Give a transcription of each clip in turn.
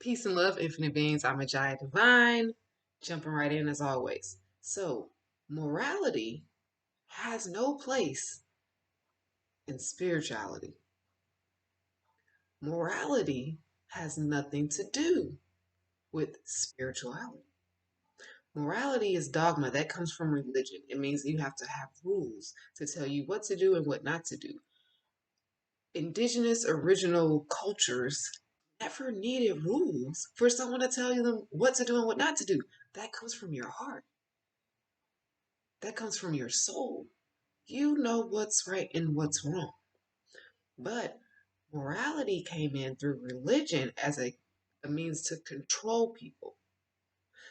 Peace and love, infinite beings. I'm a giant divine, jumping right in as always. So, morality has no place in spirituality. Morality has nothing to do with spirituality. Morality is dogma that comes from religion. It means you have to have rules to tell you what to do and what not to do. Indigenous original cultures never needed rules for someone to tell you them what to do and what not to do. That comes from your heart. That comes from your soul. You know what's right and what's wrong. But morality came in through religion as a means to control people.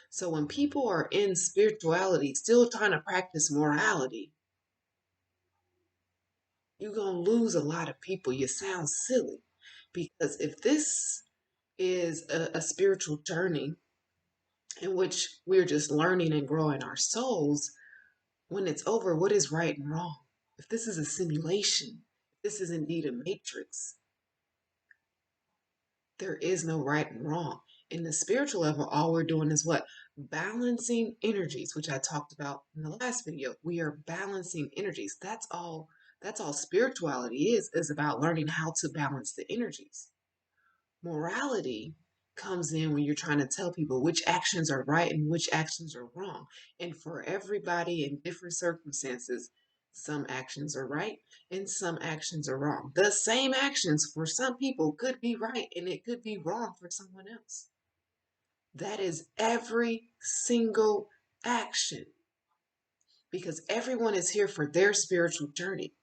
So when people are in spirituality, still trying to practice morality, you're going to lose a lot of people. You sound silly. Because if this is a spiritual journey in which we're just learning and growing our souls, when it's over, what is right and wrong? If this is a simulation, if this is indeed a matrix, there is no right and wrong. In the spiritual level, all we're doing is what? Balancing energies, which I talked about in the last video. We are balancing energies. That's all spirituality is about learning how to balance the energies. Morality comes in when you're trying to tell people which actions are right and which actions are wrong. And for everybody in different circumstances, some actions are right and some actions are wrong. The same actions for some people could be right and it could be wrong for someone else. That is every single action because everyone is here for their spiritual journey.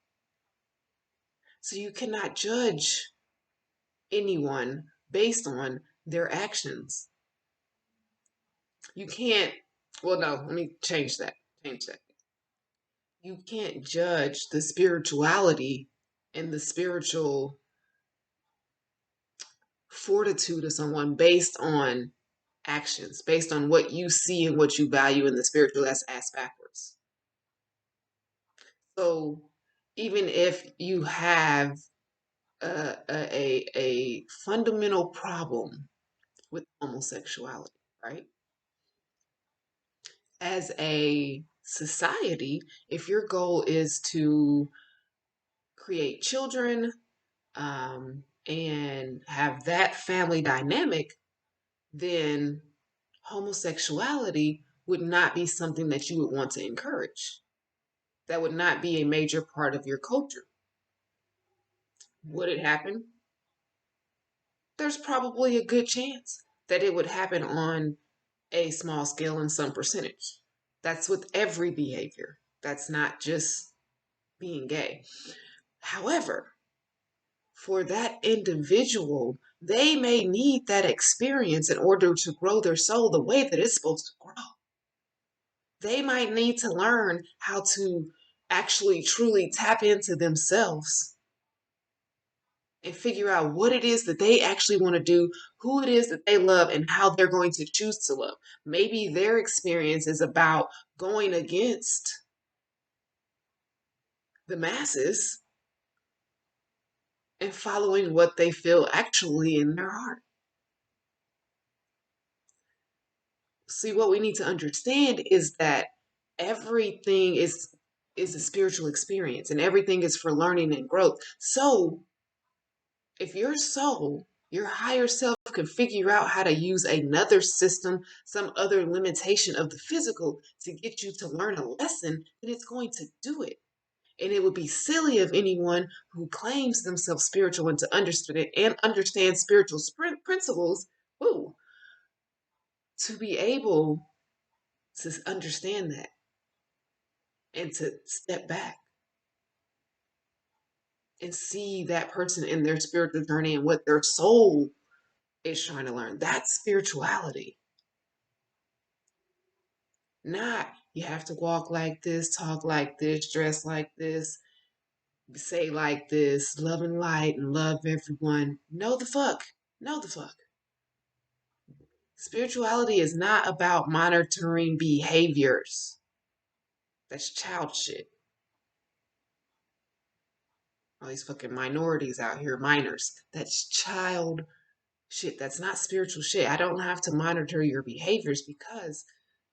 So you cannot judge anyone based on their actions. You can't, well, no, let me change that. Change that. You can't judge the spirituality and the spiritual fortitude of someone based on actions, based on what you see and what you value in the spiritual. That's ass backwards. So even if you have a fundamental problem with homosexuality, right? As a society, if your goal is to create children and have that family dynamic, then homosexuality would not be something that you would want to encourage. That would not be a major part of your culture. Would it happen? There's probably a good chance that it would happen on a small scale in some percentage. That's with every behavior. That's not just being gay. However, for that individual, they may need that experience in order to grow their soul the way that it's supposed to grow. They might need to learn how to actually truly tap into themselves and figure out what it is that they actually want to do, who it is that they love, and how they're going to choose to love. Maybe their experience is about going against the masses and following what they feel actually in their heart. See, what we need to understand is that everything is a spiritual experience and everything is for learning and growth. So if your soul, your higher self, can figure out how to use another system, some other limitation of the physical to get you to learn a lesson, then it's going to do it. And it would be silly of anyone who claims themselves spiritual and to understand it and understand spiritual principles, ooh, to be able to understand that and to step back and see that person in their spiritual journey and what their soul is trying to learn. That's spirituality. Not you have to walk like this, talk like this, dress like this, say like this, love and light and love everyone. No, the fuck. No, the fuck. Spirituality is not about monitoring behaviors. That's child shit. All these fucking minorities out here, minors. That's child Shit, that's not spiritual shit. I don't have to monitor your behaviors because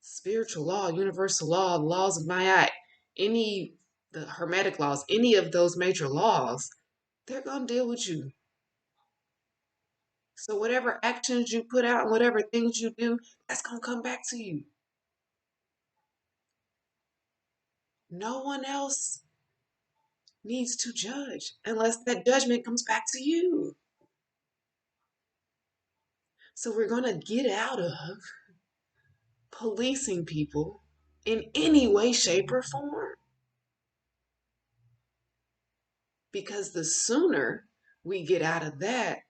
spiritual law, universal law, laws of Ma'at, any the hermetic laws, any of those major laws, they're gonna deal with you. So whatever actions you put out and whatever things you do, that's gonna come back to you. No one else needs to judge unless that judgment comes back to you. So we're gonna get out of policing people in any way, shape, or form. Because the sooner we get out of that,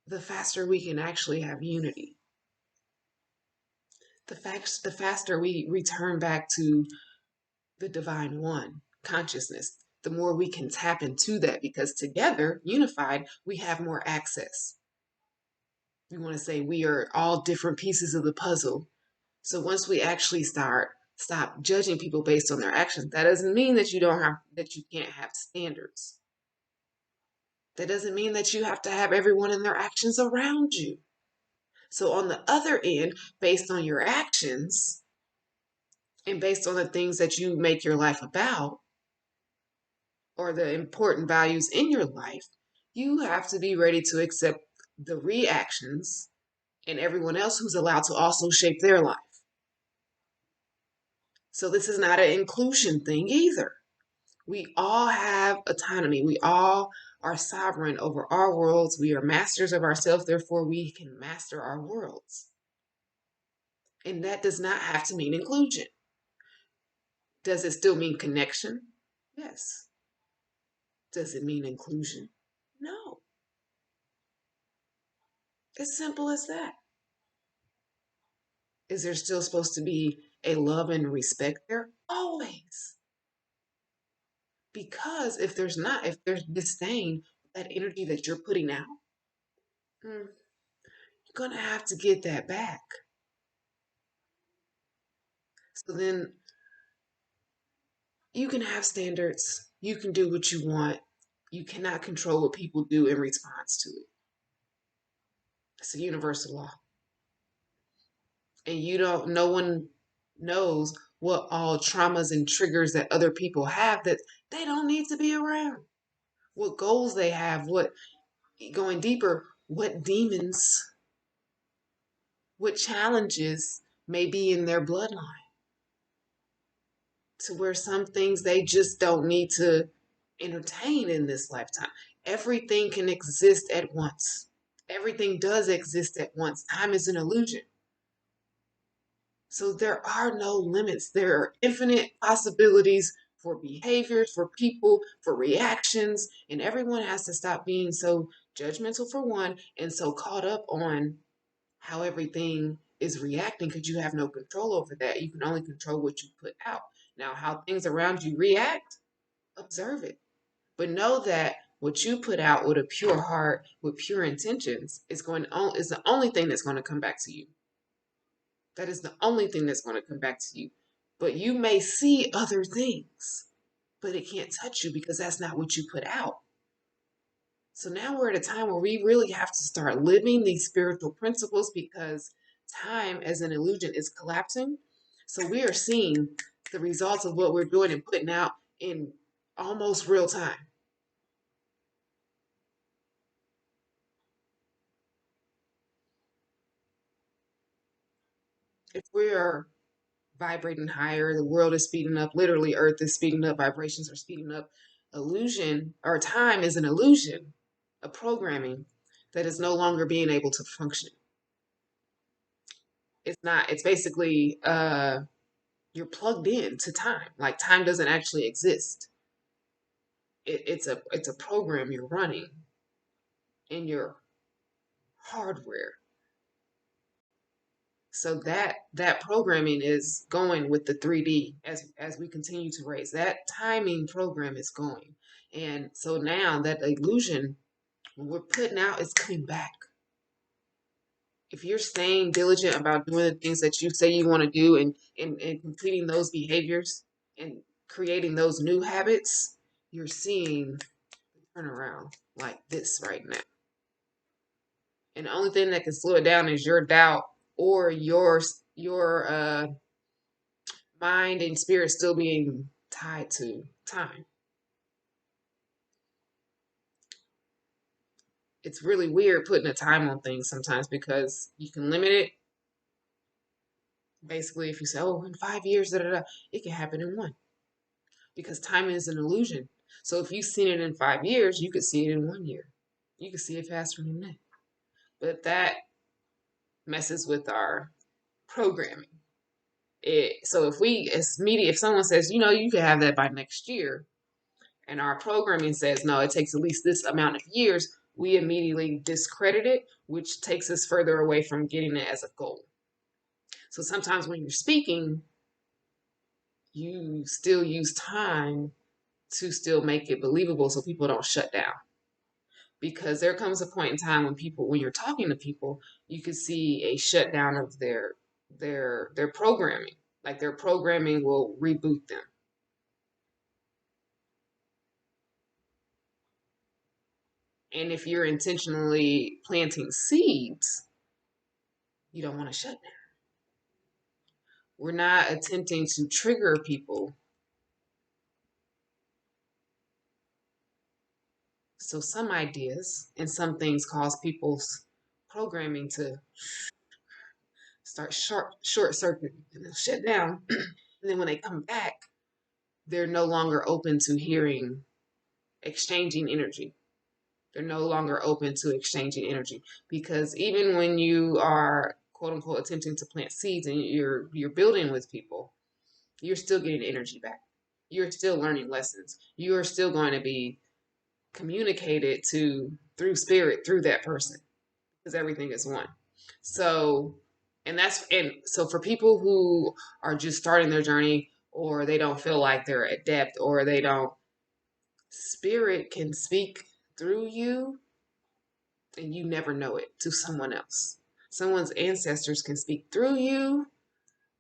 the faster we can actually have unity. The faster we return back to the divine one consciousness, the more we can tap into that because together, unified, we have more access. We want to say we are all different pieces of the puzzle. So once we actually stop judging people based on their actions, that doesn't mean that you can't have standards. That doesn't mean that you have to have everyone in their actions around you. So on the other end, based on your actions and based on the things that you make your life about or the important values in your life, you have to be ready to accept the reactions and everyone else who's allowed to also shape their life. So this is not an inclusion thing either. We all have autonomy. We all are sovereign over our worlds. We are masters of ourselves. Therefore, we can master our worlds. And that does not have to mean inclusion. Does it still mean connection? Yes. Does it mean inclusion? No. As simple as that. Is there still supposed to be a love and respect there? Always. Because if there's not, if there's disdain, that energy that you're putting out, you're going to have to get that back. So then you can have standards. You can do what you want. You cannot control what people do in response to it. It's a universal law. And no one knows what all traumas and triggers that other people have that they don't need to be around. What goals they have, what going deeper, what demons, what challenges may be in their bloodline. To where some things they just don't need to entertain in this lifetime. Everything can exist at once. Everything does exist at once. Time is an illusion. So there are no limits. There are infinite possibilities for behaviors, for people, for reactions, and everyone has to stop being so judgmental for one and so caught up on how everything is reacting because you have no control over that. You can only control what you put out. Now, how things around you react, observe it. But know that what you put out with a pure heart, with pure intentions, is the only thing that's going to come back to you. That is the only thing that's going to come back to you. But you may see other things, but it can't touch you because that's not what you put out. So now we're at a time where we really have to start living these spiritual principles because time as an illusion is collapsing. So we are seeing the results of what we're doing and putting out in almost real time. If we are vibrating higher, the world is speeding up, literally, Earth is speeding up, vibrations are speeding up. Illusion or time is an illusion, a programming that is no longer being able to function. It's not, it's basically you're plugged in to time. Like time doesn't actually exist. It's a program you're running in your hardware. So that programming is going with the 3D as we continue to raise. That timing program is going. And so now that illusion, when we're putting out, is coming back. If you're staying diligent about doing the things that you say you want to do and completing those behaviors and creating those new habits, you're seeing turn around like this right now. And the only thing that can slow it down is your doubt or your mind and spirit still being tied to time. It's really weird putting a time on things sometimes because you can limit it. Basically, if you say, "Oh, in 5 years, da da da," it can happen in one because time is an illusion. So if you've seen it in 5 years, you could see it in 1 year. You could see it faster than that. But that messes with our programming. So if we, as media, if someone says, you can have that by next year, and our programming says, no, it takes at least this amount of years, we immediately discredit it, which takes us further away from getting it as a goal. So sometimes when you're speaking, you still use time to still make it believable so people don't shut down. Because there comes a point in time when you're talking to people, you can see a shutdown of their programming. Like their programming will reboot them. And if you're intentionally planting seeds, you don't want to shut down. We're not attempting to trigger people. So some ideas and some things cause people's programming to start short circuit and they'll shut down. And then when they come back, they're no longer open to hearing exchanging energy. They're no longer open to exchanging energy because even when you are quote unquote attempting to plant seeds and you're building with people, you're still getting energy back. You're still learning lessons. You are still going to be communicated to through spirit through that person because everything is one. So, and so for people who are just starting their journey or they don't feel like they're at depth or they don't, spirit can speak through you and you never know it to someone else. Someone's ancestors can speak through you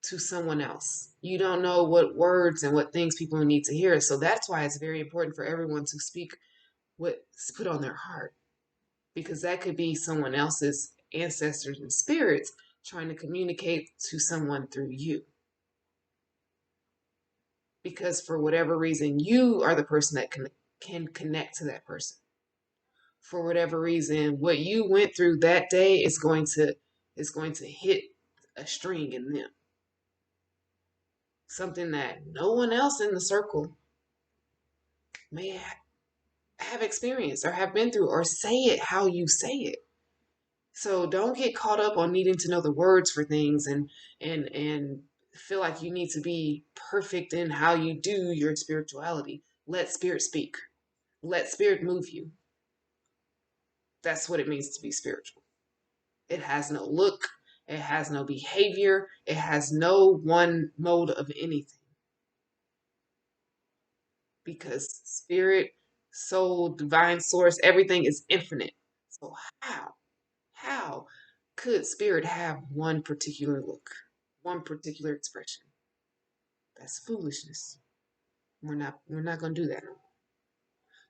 to someone else. You don't know what words and what things people need to hear. So that's why it's very important for everyone to speak what's put on their heart, because that could be someone else's ancestors and spirits trying to communicate to someone through you. Because for whatever reason, you are the person that can connect to that person. For whatever reason, what you went through that day is going to hit a string in them. Something that no one else in the circle may have experienced or have been through or say it how you say it. So don't get caught up on needing to know the words for things and feel like you need to be perfect in how you do your spirituality. Let spirit speak. Let spirit move you. That's what it means to be spiritual. It has no look, it has no behavior, it has no one mode of anything. Because spirit, soul, divine source, everything is infinite. So how could spirit have one particular look, one particular expression? That's foolishness. We're not going to do that.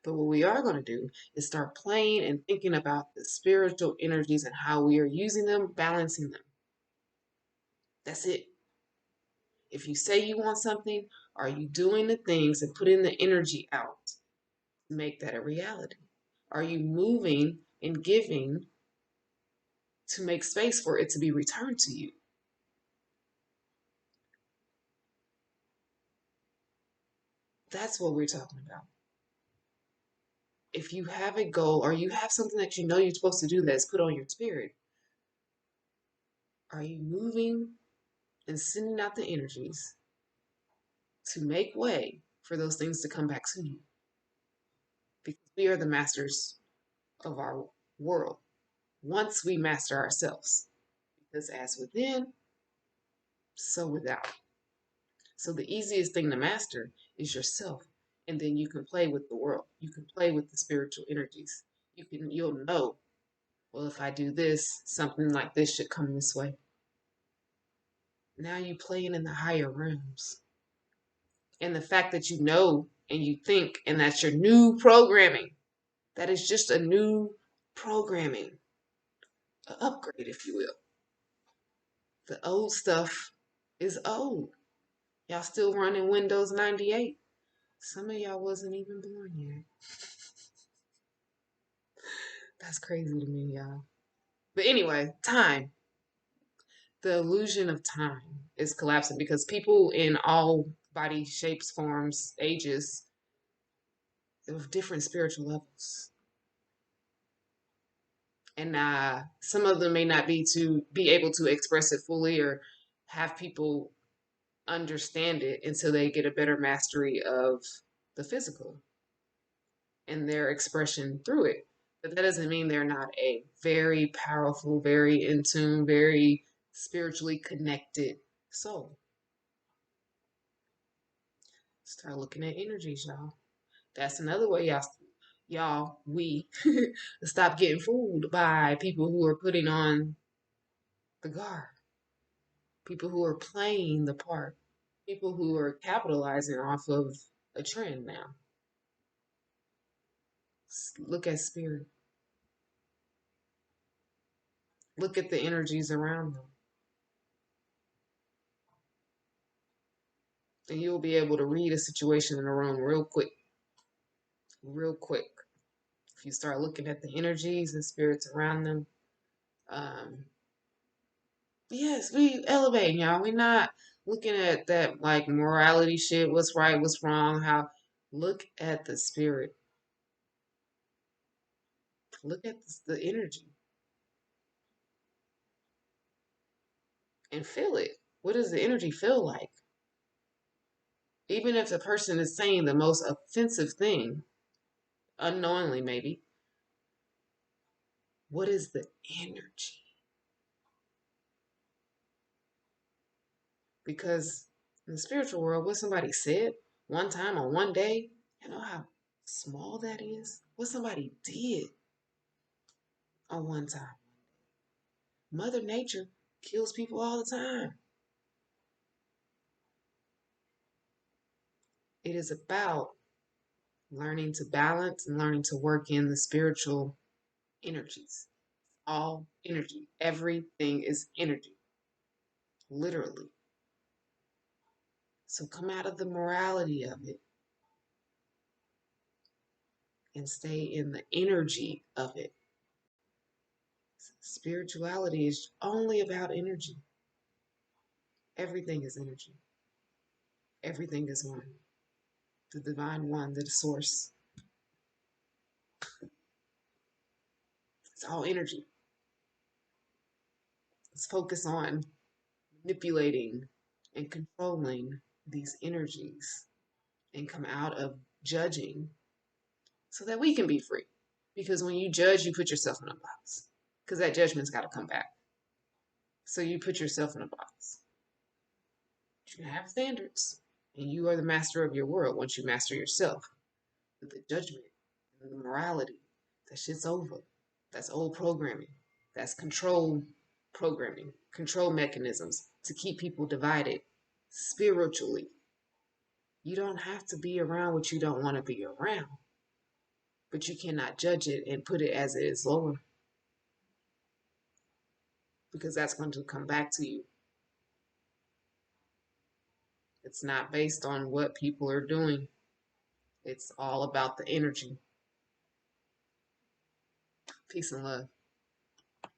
But what we are going to do is start playing and thinking about the spiritual energies and how we are using them, balancing them. That's it. If you say you want something, are you doing the things and putting the energy out to make that a reality? Are you moving and giving to make space for it to be returned to you? That's what we're talking about. If you have a goal or you have something that you know you're supposed to do that's put on your spirit, are you moving and sending out the energies to make way for those things to come back to you? Because we are the masters of our world once we master ourselves. Because as within, so without. So the easiest thing to master is yourself. And then you can play with the world. You can play with the spiritual energies. You'll know, well, if I do this, something like this should come this way. Now you playing in the higher realms. And the fact that you know and you think, and that's your new programming. That is just a new programming. an upgrade, if you will. The old stuff is old. Y'all still running Windows 98. Some of y'all wasn't even born yet. That's crazy to me, y'all. But anyway, time. The illusion of time is collapsing because people in all body shapes, forms, ages, of different spiritual levels. And some of them may not be able to express it fully or have people understand it until they get a better mastery of the physical and their expression through it. But that doesn't mean they're not a very powerful, very in tune, very spiritually connected soul. Start looking at energies, y'all. That's another way we stop getting fooled by people who are putting on the guard, people who are playing the part, people who are capitalizing off of a trend now. Look at spirit. Look at the energies around them. And you'll be able to read a situation in a room real quick. Real quick. If you start looking at the energies and spirits around them. Yes, we elevating, y'all. We're not looking at that like morality shit, what's right, what's wrong, how look at the spirit. Look at the energy and feel it. What does the energy feel like? Even if the person is saying the most offensive thing, unknowingly maybe, what is the energy? Because in the spiritual world, what somebody said one time on one day, you know how small that is? What somebody did on one time. Mother Nature kills people all the time. It is about learning to balance and learning to work in the spiritual energies. All energy. Everything is energy, literally. So come out of the morality of it and stay in the energy of it. Spirituality is only about energy. Everything is energy. Everything is one. The divine one, the source. It's all energy. Let's focus on manipulating and controlling these energies and come out of judging so that we can be free. Because when you judge, you put yourself in a box because that judgment's got to come back. So you put yourself in a box. You can have standards and you are the master of your world once you master yourself. But the judgment and the morality, that shit's over. That's old programming. That's control programming, control mechanisms to keep people divided spiritually. You don't have to be around what you don't want to be around, but you cannot judge it and put it as it is lower because that's going to come back to you. It's not based on what people are doing, it's all about the energy. Peace and love.